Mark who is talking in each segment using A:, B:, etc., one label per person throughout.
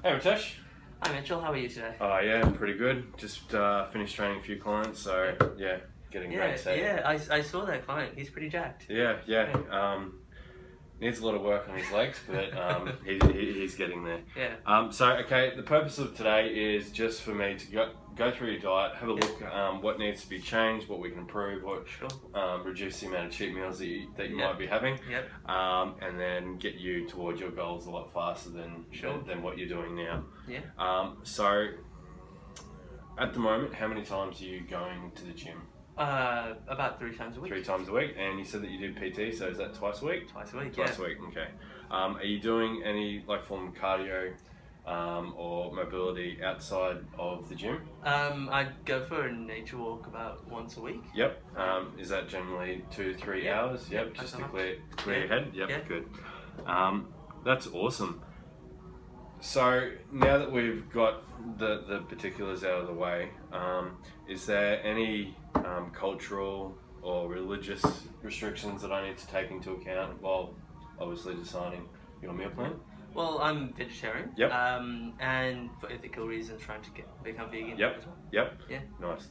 A: Hey Ritesh.
B: Hi Mitchell, how are you today?
A: Yeah, pretty good. Just finished training a few clients, so yeah, getting ready to say.
B: I saw that client. He's pretty jacked.
A: Yeah. Needs a lot of work on his legs, but he's getting there.
B: Yeah.
A: Okay, the purpose of today is just for me to go through your diet, have a look what needs to be changed, what we can improve, what reduce the amount of cheat meals that you might be having,
B: Yep.
A: and then get you towards your goals a lot faster than what you're doing now.
B: Yeah.
A: So at the moment, how many times are you going to the gym?
B: About 3 times a week.
A: 3 times a week, and you said that you do PT, so is that twice a week?
B: Twice a week.
A: Twice a week, okay. Are you doing any form of cardio or mobility outside of the gym?
B: I go for a nature walk about once a week.
A: Yep. Is that generally 2-3 hours? Yep. Just to clear your head. Yep. Good. That's awesome. So now that we've got the particulars out of the way, is there any cultural or religious restrictions that I need to take into account while obviously deciding your meal plan?
B: Well, I'm vegetarian.
A: Yep.
B: And for ethical reasons, trying to become vegan
A: Yep.
B: as well.
A: Yep.
B: Yeah.
A: Nice.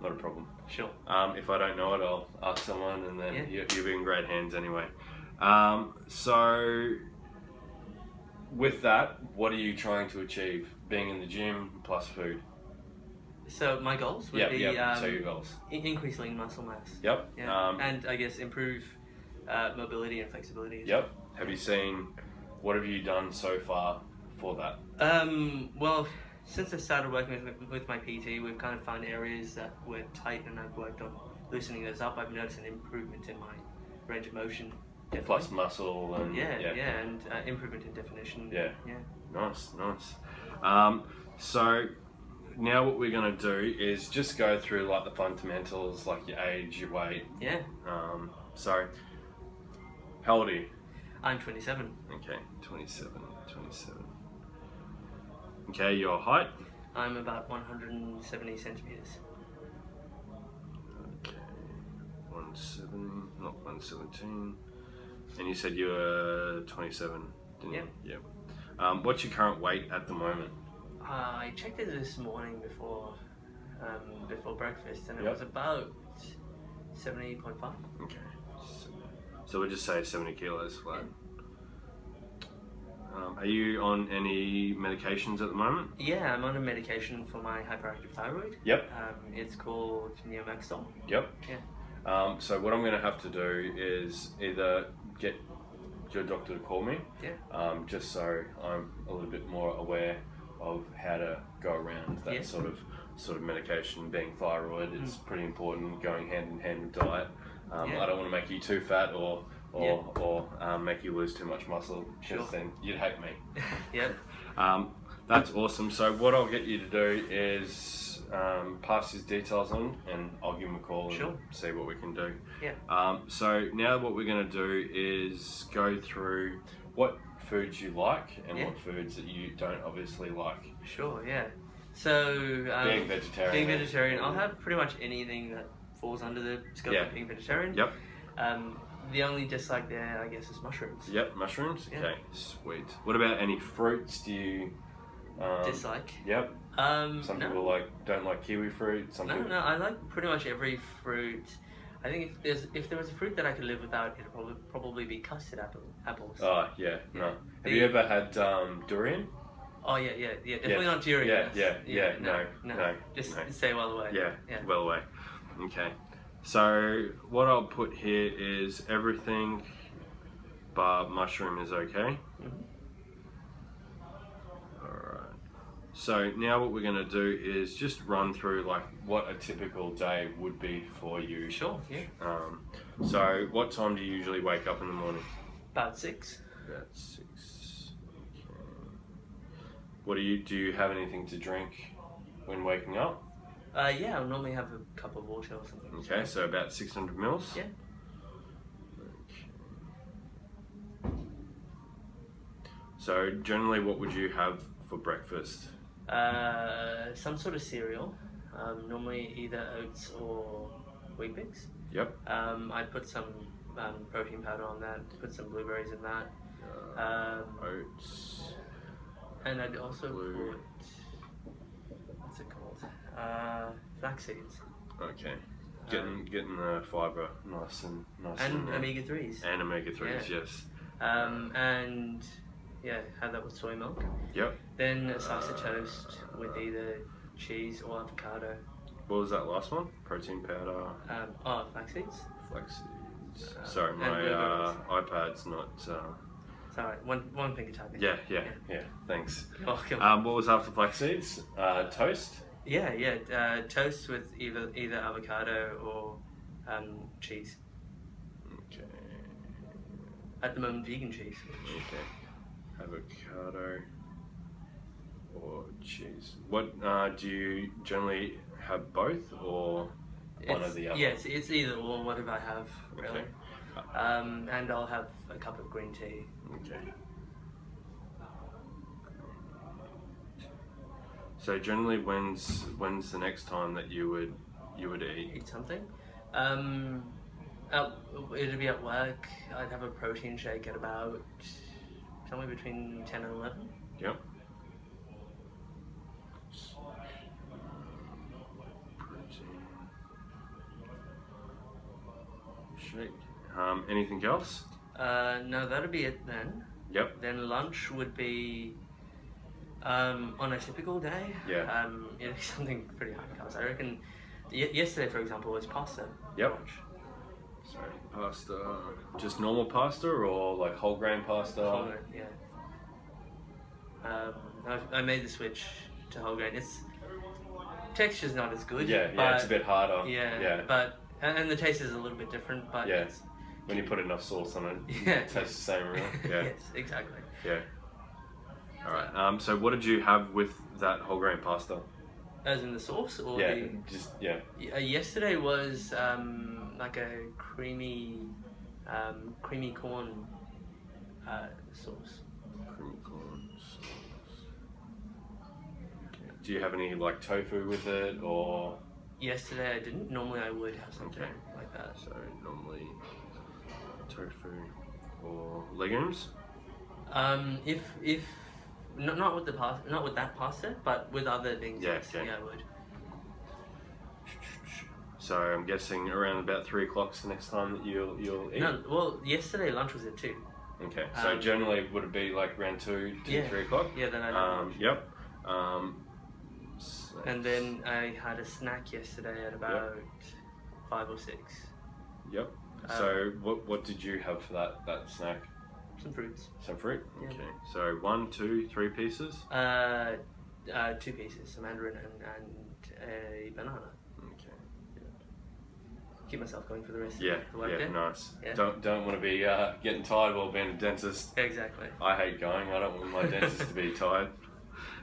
A: Not a problem.
B: Sure.
A: If I don't know it, I'll ask someone, and then you'll be in great hands anyway. So with that, what are you trying to achieve being in the gym plus food?
B: So my goals would be
A: So your goals.
B: Increase lean muscle mass.
A: Yep.
B: Yeah. And I guess improve mobility and flexibility.
A: Yep. Have you seen? What have you done so far for that?
B: Well, since I started working with my PT, we've kind of found areas that were tight, and I've worked on loosening those up. I've noticed an improvement in my range of motion. Definitely.
A: Plus muscle and
B: and improvement in definition.
A: Yeah.
B: Yeah.
A: Nice. So now what we're going to do is just go through the fundamentals, like your age, your weight.
B: Yeah.
A: So how old are you?
B: I'm 27.
A: Okay, 27. Okay, your height?
B: I'm about 170 centimeters.
A: Okay, 170, not 117. And you said you were 27, didn't you? Yep. What's your current weight at the moment?
B: I checked it this morning before breakfast, and it was about 70.5.
A: Okay. So we'll just say 70 kilos flat. Are you on any medications at the moment?
B: Yeah, I'm on a medication for my hyperactive thyroid.
A: Yep.
B: It's called Neomaxol.
A: Yep.
B: Yeah.
A: So what I'm going to have to do is either get your doctor to call me, just so I'm a little bit more aware of how to go around that sort of medication. Being thyroid, it's pretty important, going hand in hand with diet. I don't want to make you too fat or make you lose too much muscle, because then you'd hate me.
B: Yep.
A: That's awesome. So what I'll get you to do is pass his details on, and I'll give him a call and see what we can do.
B: Yeah.
A: So now what we're going to do is go through what foods you like and what foods that you don't obviously like.
B: Sure, yeah. So
A: being vegetarian,
B: I'll have pretty much anything that falls under the scope of being vegetarian.
A: Yep.
B: The only dislike there, I guess, is mushrooms.
A: Yep, mushrooms?
B: Yeah.
A: Okay, sweet. What about any fruits do you...
B: dislike?
A: Yep. Some people don't like kiwi fruit.
B: No, I like pretty much every fruit. I think if there was a fruit that I could live without, it'd probably be custard apples.
A: Oh, yeah. No. Have you ever had durian?
B: Oh, yeah. Definitely not durian.
A: No.
B: Just stay well away.
A: Yeah, well away. Okay. So what I'll put here is everything but mushroom is okay. Alright. So now what we're going to do is just run through what a typical day would be for you.
B: Sure, yeah.
A: So what time do you usually wake up in the morning?
B: About 6.
A: About 6. Okay. What do you have anything to drink when waking up?
B: Yeah, I'll normally have a cup of water or something.
A: Okay, so about 600 mils?
B: Yeah.
A: Okay. So generally what would you have for breakfast?
B: Some sort of cereal, normally either oats or Wheat Bix.
A: Yep.
B: I'd put some protein powder on that, put some blueberries in that.
A: Oats.
B: And I'd also
A: Blue.
B: put, what's it called? Flax seeds.
A: Okay. Getting the fibre nice and
B: omega-3s.
A: And omega-3s, yes.
B: And yeah, have that with soy milk.
A: Yep.
B: Then a slice of toast with either cheese or avocado.
A: What was that last one? Protein powder.
B: Flax seeds.
A: Flax seeds. Sorry, my iPad's not.
B: Sorry, one finger typing.
A: Yeah. Thanks.
B: You're welcome.
A: What was after flax seeds? Toast.
B: Yeah. Toast with either avocado or cheese.
A: Okay.
B: At the moment, vegan cheese.
A: Okay. Avocado or cheese. What do you generally have both or one or the other?
B: Yes, it's either or. Whatever I have, really.
A: Okay.
B: And I'll have a cup of green tea.
A: Okay. So generally, when's the next time that you would eat
B: something? It'd be at work. I'd have a protein shake at about somewhere between 10 and 11.
A: Yep. Shake. Anything else?
B: No, that'd be it then.
A: Yep.
B: Then lunch would be on a typical day.
A: Yeah.
B: It'd be something pretty high carbs. I reckon. Yesterday, for example, was pasta.
A: Yep.
B: Lunch.
A: So pasta, just normal pasta or like whole grain pasta?
B: Whole grain, yeah. I made the switch to whole grain. It's texture's not as good.
A: Yeah,
B: but,
A: it's a bit harder.
B: Yeah. But and the taste is a little bit different. But
A: yeah. When you put enough sauce on it,
B: yeah,
A: it tastes the same, really. Yeah.
B: Yes, exactly.
A: Yeah. All right. So what did you have with that whole grain pasta?
B: As in the sauce, or yesterday was like a creamy corn sauce.
A: Creamy corn sauce. Okay. Do you have any like tofu with it, or?
B: Yesterday I didn't. Normally I would have something like that.
A: So normally tofu or legumes.
B: If not with the pasta, not with that pasta, but with other things.
A: Yeah,
B: yes, I would.
A: So I'm guessing around about 3 o'clock's the next time that you'll eat.
B: No, well, yesterday lunch was at 2.
A: Okay, so generally would it be like around 2 to 3 o'clock?
B: Yeah, then I
A: Yep.
B: And then I had a snack yesterday at about 5 or 6.
A: Yep. So what did you have for that snack?
B: Some fruits.
A: Some fruit?
B: Yeah.
A: Okay. So 1, 2, 3 pieces?
B: 2 pieces, a mandarin and a banana.
A: Okay.
B: Keep myself going for the rest
A: Yeah,
B: of the work day.
A: Nice.
B: Yeah.
A: Don't want to be getting tired while being a dentist.
B: Exactly.
A: I hate going. I don't want my dentist to be tired.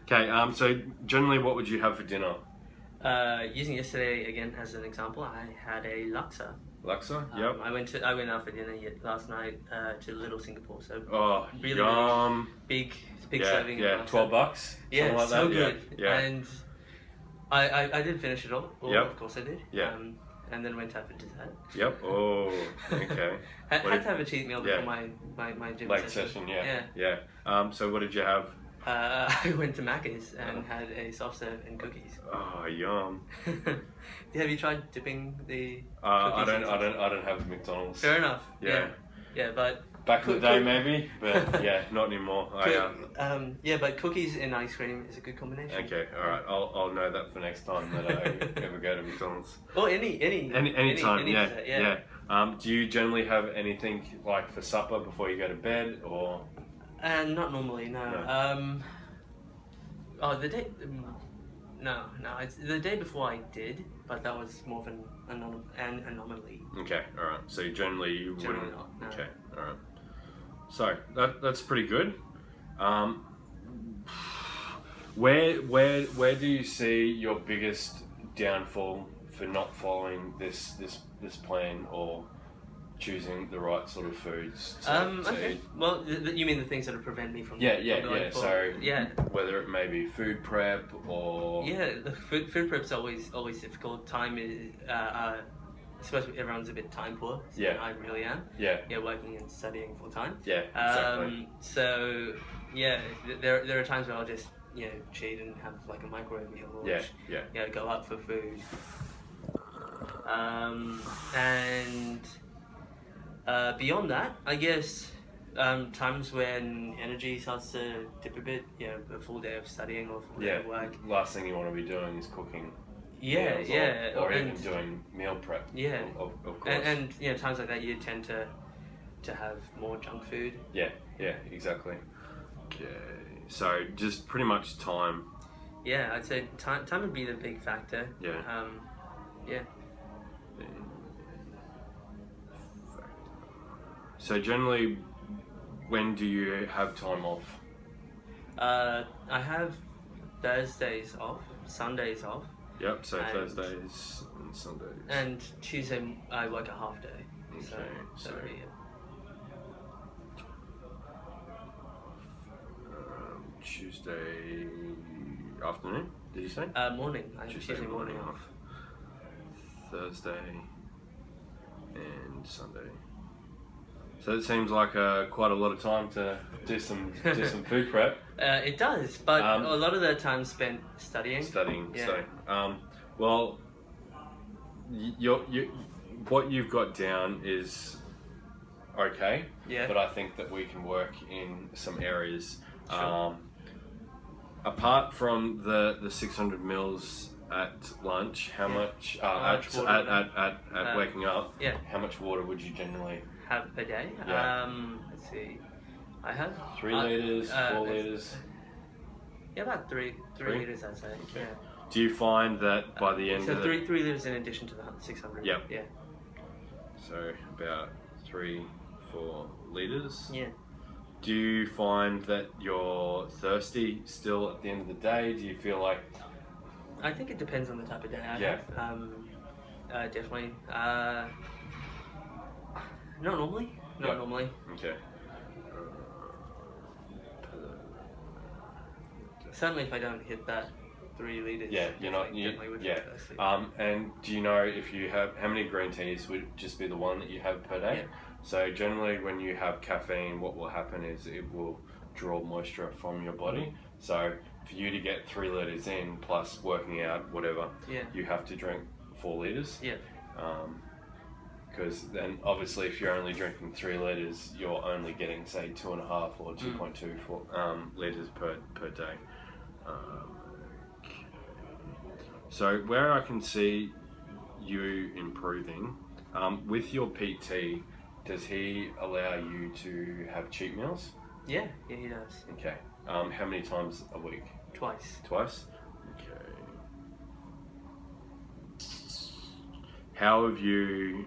A: Okay, so generally what would you have for dinner?
B: Using yesterday again as an example, I had a laksa.
A: Laksa? Yep.
B: I went out for dinner last night to Little Singapore. So really,
A: yum.
B: Really big serving.
A: Yeah, $12.
B: Yeah,
A: like
B: so
A: that.
B: good.
A: Yeah.
B: And I did finish it all.
A: Yep.
B: Of course I did.
A: Yeah.
B: And then went out for dessert.
A: Yep. Oh, okay.
B: had to have a cheat meal before my gym
A: late session. Yeah. So what did you have?
B: I went to Macca's and had a soft serve and cookies.
A: Oh, yum.
B: Have you tried dipping the?
A: I don't have McDonald's.
B: Fair enough.
A: Yeah.
B: Yeah, but
A: back in the day maybe, but yeah, not anymore.
B: But cookies and ice cream is a good combination.
A: Okay, all right. I'll know that for next time that I ever go to McDonald's.
B: Or any
A: time.
B: Dessert,
A: yeah. Do you generally have anything like for supper before you go to bed, or?
B: Not normally, no. The day. No. It's the day before I did, but that was more of an anomaly.
A: Okay, all right. So generally you wouldn't.
B: Not, no.
A: Okay, all right. So that's pretty good. Where do you see your biggest downfall for not following this plan or choosing the right sort of foods to eat?
B: Well, you mean the things that prevent me from
A: yeah. So whether it may be food prep or
B: the food prep's always difficult. Time is especially everyone's a bit time poor. So I really am.
A: Yeah,
B: working and studying full time.
A: Yeah, exactly.
B: So there are times where I'll just cheat and have like a microwave meal, or go out for food. And beyond that, I guess times when energy starts to dip a bit, a full day of studying or full day of work.
A: Last thing you want to be doing is cooking.
B: Meals
A: or even doing meal prep.
B: Yeah,
A: of course.
B: And times like that you tend to have more junk food.
A: Yeah, exactly. Okay, so just pretty much time.
B: Yeah, I'd say time would be the big factor.
A: Yeah. So generally, when do you have time off?
B: I have Thursdays off, Sundays off.
A: Yep, so Thursdays and Sundays.
B: And Tuesday I work a half day.
A: Okay, so Tuesday afternoon, did you say?
B: Morning. I have Tuesday morning off.
A: Thursday and Sunday. So it seems like quite a lot of time to do some food prep.
B: It does, but a lot of the time spent studying.
A: Yeah. So, well, what you've got down is okay.
B: Yeah.
A: But I think that we can work in some areas.
B: Sure.
A: Apart from the 600 mils at lunch, how much at waking up?
B: Yeah.
A: How much water would you generally
B: have per day?
A: Yeah.
B: Let's see. I have
A: 3 liters, 4 liters.
B: Yeah, about three liters, I'd say.
A: Okay.
B: Yeah.
A: Do you find that by the end
B: so
A: of the...
B: 3 liters in addition to the 600?
A: Yep.
B: Yeah.
A: So about 3-4 liters?
B: Yeah.
A: Do you find that you're thirsty still at the end of the day? Do you feel like...
B: I think it depends on the type of day I have. Definitely. Not normally. Not normally.
A: Okay.
B: Certainly if I don't hit that 3 liters.
A: Yeah, you're not... and do you know if you have... How many green teas would just be the one that you have per day?
B: Yeah.
A: So generally when you have caffeine, what will happen is it will draw moisture from your body. So for you to get 3 liters in plus working out, whatever, you have to drink 4 liters.
B: Yeah.
A: Because then obviously if you're only drinking 3 liters, you're only getting say 2.5 or 2.2 liters per day. So where I can see you improving, with your PT, does he allow you to have cheat meals?
B: Yeah, he does.
A: Okay. How many times a week?
B: Twice.
A: Twice? Okay. How have you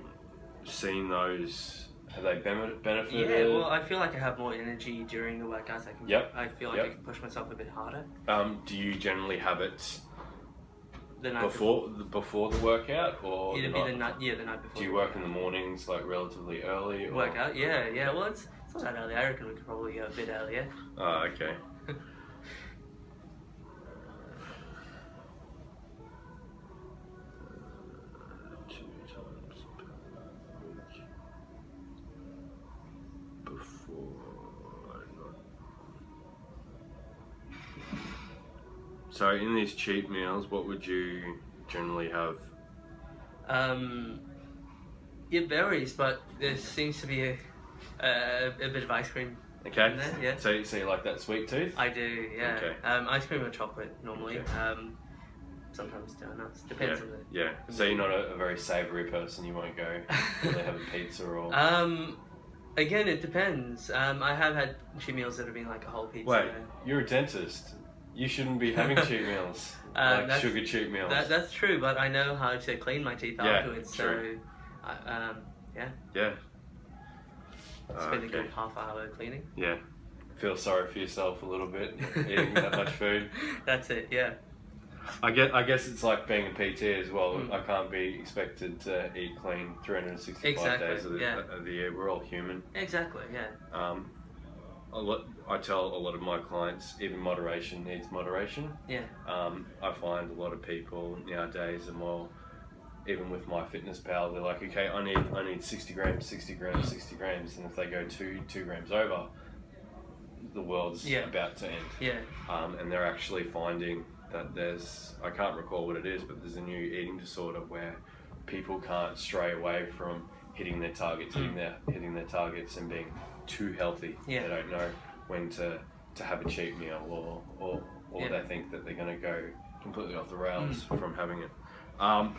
A: seen those? Have they benefited?
B: Yeah, well, I feel like I have more energy during the workouts. I feel like I can push myself a bit harder.
A: Do you generally have it
B: the night
A: before the workout, or
B: it'd be the night before?
A: Do you work in the mornings, like relatively early? Or?
B: Workout? Yeah. Well, it's not that early. I reckon we could probably go a bit earlier.
A: Oh, okay. So in these cheat meals, what would you generally have?
B: It varies, but there seems to be a bit of ice cream.
A: Okay.
B: In there, yeah.
A: So you like that sweet tooth?
B: I do, yeah.
A: Okay.
B: Ice cream or chocolate normally.
A: Okay.
B: Sometimes donuts. Depends on the.
A: Yeah. So you're not a very savoury person. You won't go really have a pizza or.
B: Again, it depends. I have had cheat meals that have been like a whole pizza.
A: Wait, you're a dentist. You shouldn't be having cheat meals, like sugar cheat meals.
B: That's true, but I know how to clean my teeth afterwards.
A: True.
B: So,
A: Yeah.
B: Spend a good half hour cleaning.
A: Yeah. Feel sorry for yourself a little bit eating that much food.
B: That's it. Yeah.
A: I guess it's like being a PT as well. I can't be expected to eat clean 365 days of the year. We're all human.
B: Exactly. Yeah.
A: I tell a lot of my clients, even moderation needs moderation.
B: Yeah.
A: I find a lot of people nowadays are more, even with MyFitnessPal, they're like, okay, I need 60 grams, and if they go 2 grams over, the world's about to end.
B: Yeah.
A: And they're actually finding that I can't recall what it is, but there's a new eating disorder where people can't stray away from hitting their targets, hitting their targets and being too healthy.
B: Yeah.
A: They don't know when to have a cheat meal or they think that they're going to go completely off the rails from having it.
B: I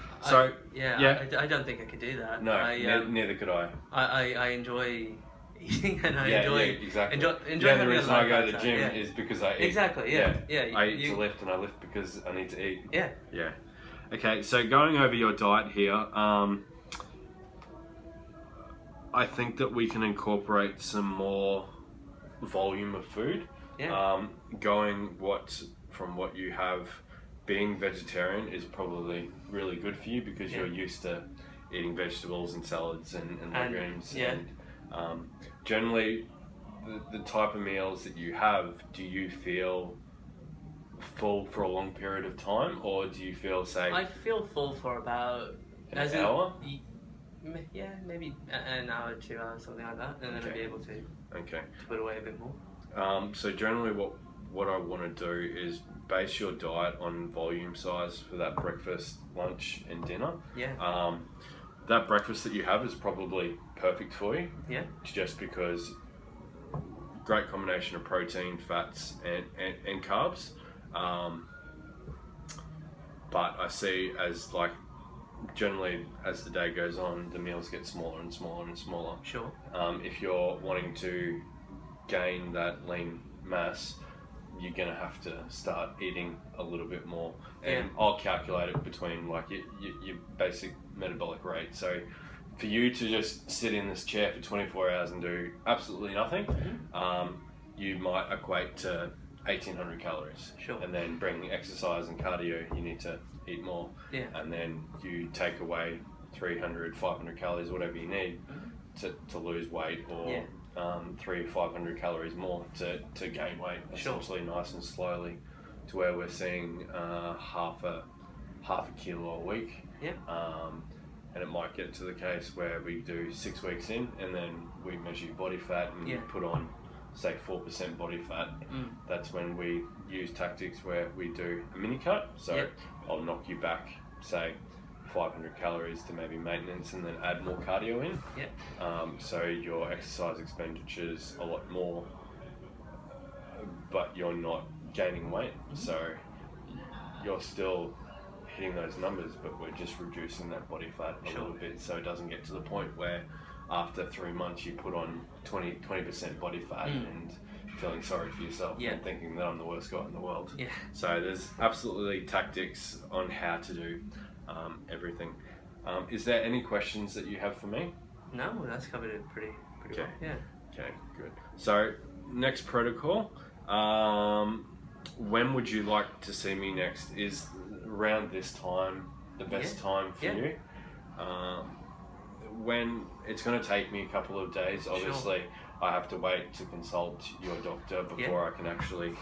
B: don't think I could do that.
A: No, neither could I.
B: I enjoy eating and I
A: exactly.
B: enjoy
A: the reason I go to the gym is because I eat.
B: Exactly,
A: I eat to lift and I lift because I need to eat.
B: Yeah.
A: Yeah. Okay, so going over your diet here, I think that we can incorporate some more volume of food.
B: Yeah.
A: From what you have, being vegetarian is probably really good for you because you're used to eating vegetables and salads and legumes. And generally, the type of meals that you have, do you feel full for a long period of time, or do you feel, say...
B: I feel full for about...
A: an hour?
B: Maybe an hour, 2 hours, something like that, and then I'll be able to put away a bit more.
A: So generally what I want to do is base your diet on volume size for that breakfast, lunch and dinner.
B: Yeah.
A: That breakfast that you have is probably perfect for you.
B: Yeah.
A: Just because great combination of protein, fats and carbs. But I see as generally as the day goes on, the meals get smaller and smaller and smaller.
B: Sure.
A: If you're wanting to gain that lean mass, you're going to have to start eating a little bit more. And I'll calculate it between your basic metabolic rate. So for you to just sit in this chair for 24 hours and do absolutely nothing, you might equate to 1,800 calories.
B: Sure.
A: And then bring exercise and cardio, you need to eat more.
B: Yeah.
A: And then you take away 300, 500 calories, whatever you need to lose weight, or 300 or 500 calories more to gain weight, essentially nice and slowly, to where we're seeing half a kilo a week.
B: Yeah.
A: And it might get to the case where we do 6 weeks in, and then we measure your body fat and you put on, say, 4% body fat. That's when we use tactics where we do a mini cut. So I'll knock you back, say, 500 calories to maybe maintenance, and then add more cardio in. So your exercise expenditure's a lot more, but you're not gaining weight. So you're still hitting those numbers, but we're just reducing that body fat a little bit, so it doesn't get to the point where after 3 months you put on 20% body fat and feeling sorry for yourself and thinking that I'm the worst guy in the world. So there's absolutely tactics on how to do everything. Is there any questions that you have for me?
B: No, that's covered it pretty well. Yeah.
A: Okay, good. So next protocol, when would you like to see me next? Is around this time the best time for you? When it's going to take me a couple of days, obviously. I have to wait to consult your doctor before I can actually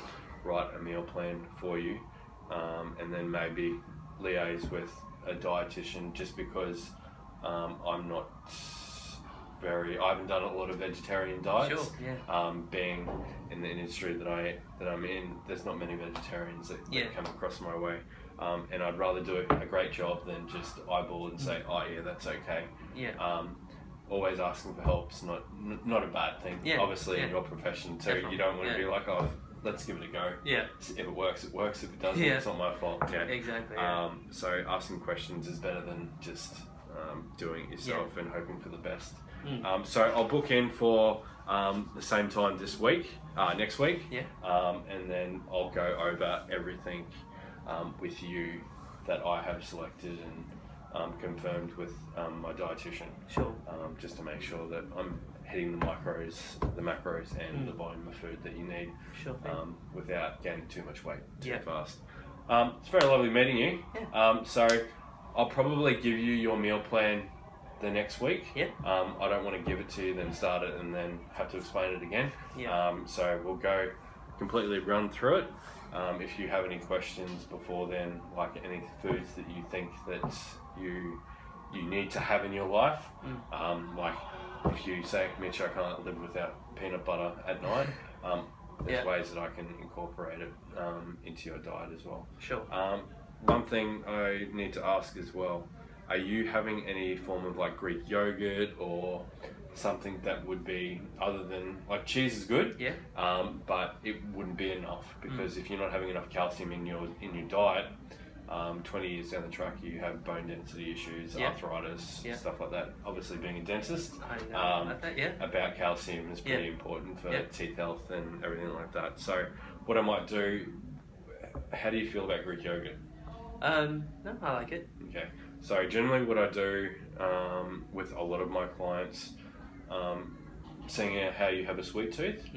A: write a meal plan for you, and then maybe liaise with a dietitian, just because I'm not I haven't done a lot of vegetarian diets. Being in the industry that I'm in, there's not many vegetarians that come across my way, and I'd rather do a great job than just eyeball and say, oh yeah, that's okay. Always asking for help's not a bad thing. Obviously in your profession too, you don't want to be like, oh, let's give it a go. If it works, it works. If it doesn't, it's not my fault.
B: Exactly.
A: So asking questions is better than just doing it yourself and hoping for the best. So I'll book in for the same time this week, next week, and then I'll go over everything with you that I have selected and confirmed with my dietitian. Just to make sure that I'm hitting the macros and the volume of food that you need, without gaining too much weight too fast. It's very lovely meeting you. So I'll probably give you your meal plan the next week. I don't want to give it to you, then start it, and then have to explain it again. So we'll go completely run through it. If you have any questions before then, like any foods that you think that you need to have in your life, like if you say, Mitch, I can't live without peanut butter at night, there's ways that I can incorporate it into your diet as well.
B: Sure.
A: One thing I need to ask as well, are you having any form of like Greek yogurt or something that would be, other than, like, cheese is good,
B: Yeah.
A: but it wouldn't be enough, because if you're not having enough calcium in your diet, 20 years down the track you have bone density issues, arthritis, stuff like that. Obviously, being a dentist,
B: I know about that,
A: about calcium is pretty important for teeth health and everything like that. So what I might do, how do you feel about Greek yogurt?
B: No, I like it.
A: Okay, so generally what I do with a lot of my clients, seeing how you have a sweet tooth,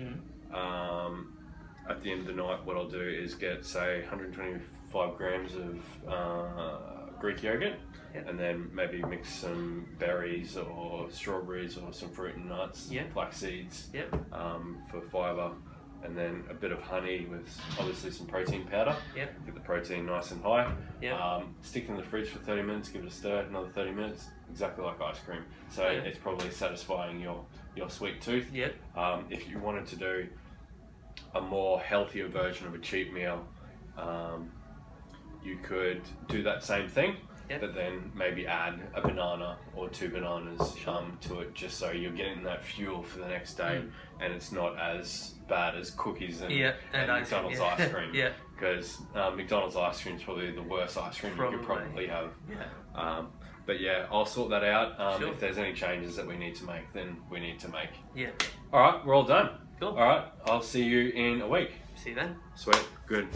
A: at the end of the night what I'll do is get, say, 125 grams of Greek yogurt, and then maybe mix some berries or strawberries or some fruit and nuts, flax seeds, for fibre, and then a bit of honey with obviously some protein powder. Get the protein nice and high. Stick it in the fridge for 30 minutes, give it a stir, another 30 minutes, exactly like ice cream. So it's probably satisfying your sweet tooth. If you wanted to do a more healthier version of a cheat meal, you could do that same thing, but then maybe add a banana or 2 bananas to it, just so you're getting that fuel for the next day, and it's not as bad as cookies and McDonald's ice cream. Because McDonald's ice cream is probably the worst ice cream you could probably have. But yeah, I'll sort that out. If there's any changes that we need to make, then we need to make. All right, we're all done.
B: Cool.
A: All right, I'll see you in a week.
B: See you then.
A: Sweet, good.